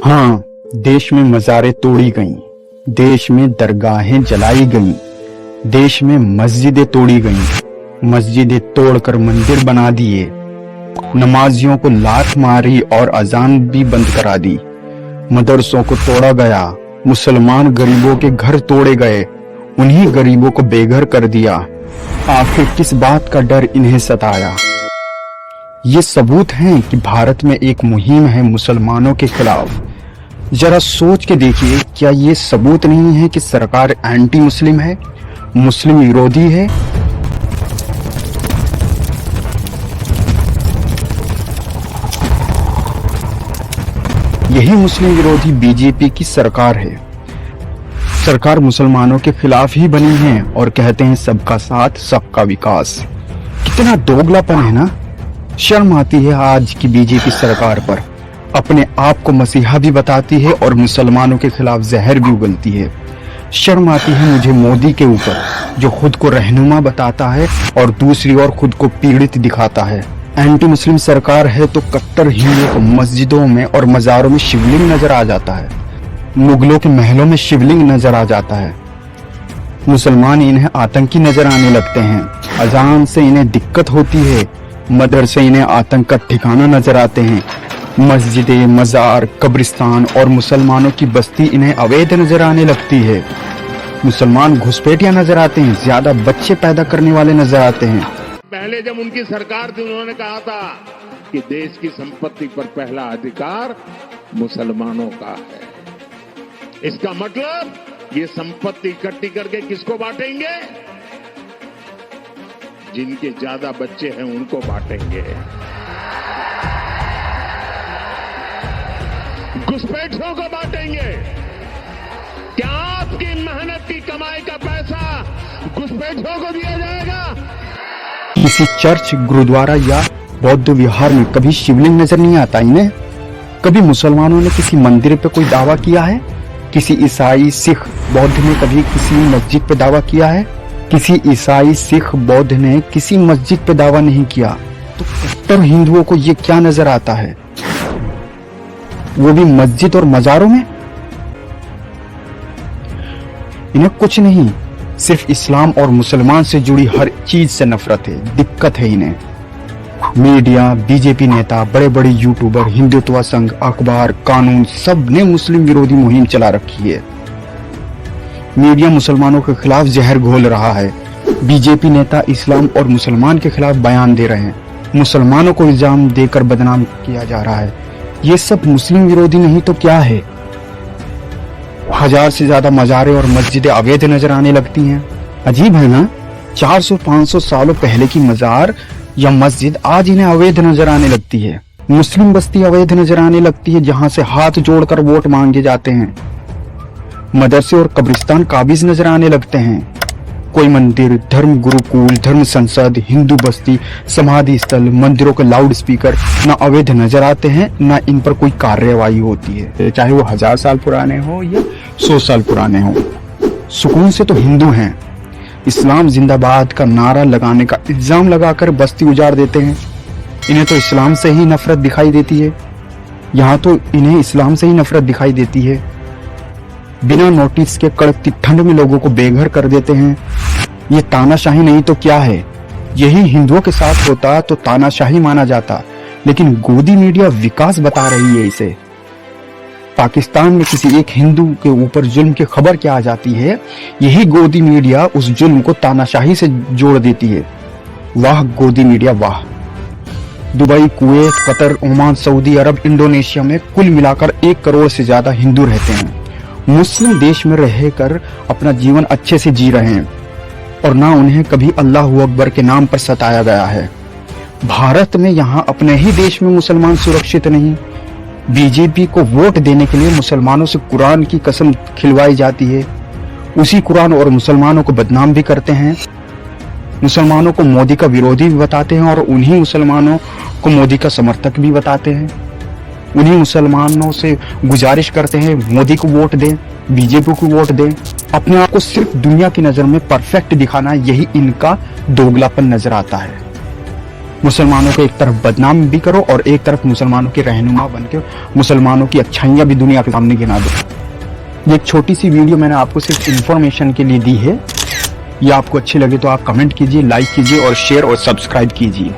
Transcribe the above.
हाँ, देश में मज़ारें तोड़ी गईं, देश में दरगाहें जलाई गईं, देश में मस्जिदें तोड़ी गईं, मस्जिदें तोड़कर मंदिर बना दिए, नमाजियों को लात मारी और अजान भी बंद करा दी, मदरसों को तोड़ा गया, मुसलमान गरीबों के घर तोड़े गए, उन्हीं गरीबों को बेघर कर दिया। आखिर किस बात का डर इन्हें सताया? ये सबूत हैं कि भारत में एक मुहिम है मुसलमानों के खिलाफ। जरा सोच के देखिए, क्या ये सबूत नहीं है कि सरकार एंटी मुस्लिम है, मुस्लिम विरोधी है? यही मुस्लिम विरोधी बीजेपी की सरकार है। सरकार मुसलमानों के खिलाफ ही बनी है और कहते हैं सबका साथ सबका विकास। कितना दोगलापन है ना। शर्म आती है आज की बीजेपी सरकार पर। अपने आप को मसीहा भी बताती है और मुसलमानों के खिलाफ जहर भी उगलती है। शर्म आती है मुझे मोदी के ऊपर, जो खुद को रहनुमा बताता है और दूसरी ओर खुद को पीड़ित दिखाता है। एंटी मुस्लिम सरकार है तो कट्टर हिंदुओं को मस्जिदों में और मज़ारों में शिवलिंग नजर आ जाता है, मुगलों के महलों में शिवलिंग नजर आ जाता है। मुसलमान इन्हें आतंकी नजर आने लगते हैं। अजान से इन्हें दिक्कत होती है, मदरसे इन्हें आतंक का ठिकाना नजर आते हैं। मस्जिदें, मज़ार, कब्रिस्तान और मुसलमानों की बस्ती इन्हें अवैध नजर आने लगती है। मुसलमान घुसपैठिया नजर आते हैं, ज्यादा बच्चे पैदा करने वाले नजर आते हैं। पहले जब उनकी सरकार थी, उन्होंने कहा था कि देश की संपत्ति पर पहला अधिकार मुसलमानों का है। इसका मतलब ये संपत्ति इकट्ठी करके किसको बांटेंगे? जिनके ज्यादा बच्चे हैं उनको बांटेंगे। घुसपैठियों को बांटेंगे। क्या आपकी मेहनत की कमाई का पैसा घुसपैठियों को दिया जाएगा? किसी चर्च, गुरुद्वारा या बौद्ध विहार में कभी शिवलिंग नजर नहीं आता इन्हें? कभी मुसलमानों ने किसी मंदिर पे कोई दावा किया है? किसी ईसाई, सिख, बौद्ध ने कभी किसी मस्जिद पे दावा किया है? किसी ईसाई, सिख, बौद्ध ने किसी मस्जिद पे दावा नहीं किया। तो कट्टर हिंदुओं को ये क्या नजर आता है, वो भी मस्जिद और मज़ारों में? इन्हें कुछ नहीं, सिर्फ इस्लाम और मुसलमान से जुड़ी हर चीज से नफरत है, दिक्कत है इन्हें। मीडिया, बीजेपी नेता, बड़े बड़े यूट्यूबर, हिंदुत्व संघ, अखबार, कानून, सब ने मुस्लिम विरोधी मुहिम चला रखी है। मीडिया मुसलमानों के खिलाफ जहर घोल रहा है। बीजेपी नेता इस्लाम और मुसलमान के खिलाफ बयान दे रहे हैं। मुसलमानों को इल्जाम देकर बदनाम किया जा रहा है। ये सब मुस्लिम विरोधी नहीं तो क्या है? 1000 से ज्यादा मज़ारें और मस्जिदें अवैध नजर आने लगती हैं। अजीब है ना, 400-500 सालों पहले की मज़ार या मस्जिद आज इन्हें अवैध नजर आने लगती है। मुस्लिम बस्ती अवैध नजर आने लगती है, जहां से हाथ जोड़कर वोट मांगे जाते हैं। मदरसे और कब्रिस्तान काबिज नजर आने लगते हैं। कोई मंदिर, धर्म गुरुकुल, धर्म संसद, हिंदू बस्ती, समाधि स्थल, मंदिरों के लाउड स्पीकर न अवैध नजर आते हैं, न इन पर कोई कार्यवाही होती है, चाहे वो 1000 साल पुराने हो या 100 साल पुराने हो। सुकून से तो हिंदू हैं। इस्लाम जिंदाबाद का नारा लगाने का इल्जाम लगाकर बस्ती उजाड़ देते हैं। इन्हें तो इस्लाम से ही नफरत दिखाई देती है। यहाँ तो इन्हें इस्लाम से ही नफरत दिखाई देती है। बिना नोटिस के कड़कती ठंड में लोगों को बेघर कर देते हैं। ये तानाशाही नहीं तो क्या है? यही हिंदुओं के साथ होता तो तानाशाही माना जाता, लेकिन गोदी मीडिया विकास बता रही है इसे। पाकिस्तान में किसी एक हिंदू के ऊपर जुल्म की खबर क्या आ जाती है, यही गोदी मीडिया उस जुल्म को तानाशाही से जोड़ देती है। वाह गोदी मीडिया वाह। Dubai, Kuwait, Qatar, Oman, Saudi Arabia, Indonesia में कुल मिलाकर 1 करोड़ से ज्यादा हिंदू रहते हैं। मुस्लिम देश में रहकर अपना जीवन अच्छे से जी रहे हैं और ना उन्हें कभी अल्लाहू अकबर के नाम पर सताया गया है। भारत में यहाँ अपने ही देश में मुसलमान सुरक्षित नहीं। बीजेपी को वोट देने के लिए मुसलमानों से कुरान की कसम खिलवाई जाती है। उसी कुरान और मुसलमानों को बदनाम भी करते हैं। मुसलमानों को मोदी का विरोधी भी बताते हैं और उन्हीं मुसलमानों को मोदी का समर्थक भी बताते हैं। उन्हीं मुसलमानों से गुजारिश करते हैं मोदी को वोट दें, बीजेपी को वोट दें। अपने आप को सिर्फ दुनिया की नजर में परफेक्ट दिखाना, यही इनका दोगलापन नजर आता है। मुसलमानों को एक तरफ बदनाम भी करो और एक तरफ मुसलमानों के रहनुमा बन के मुसलमानों की अच्छाइयां भी दुनिया के सामने गिना दो। ये एक छोटी सी वीडियो मैंने आपको सिर्फ इंफॉर्मेशन के लिए दी है। ये आपको अच्छी लगे तो आप कमेंट कीजिए, लाइक कीजिए और शेयर और सब्सक्राइब कीजिए।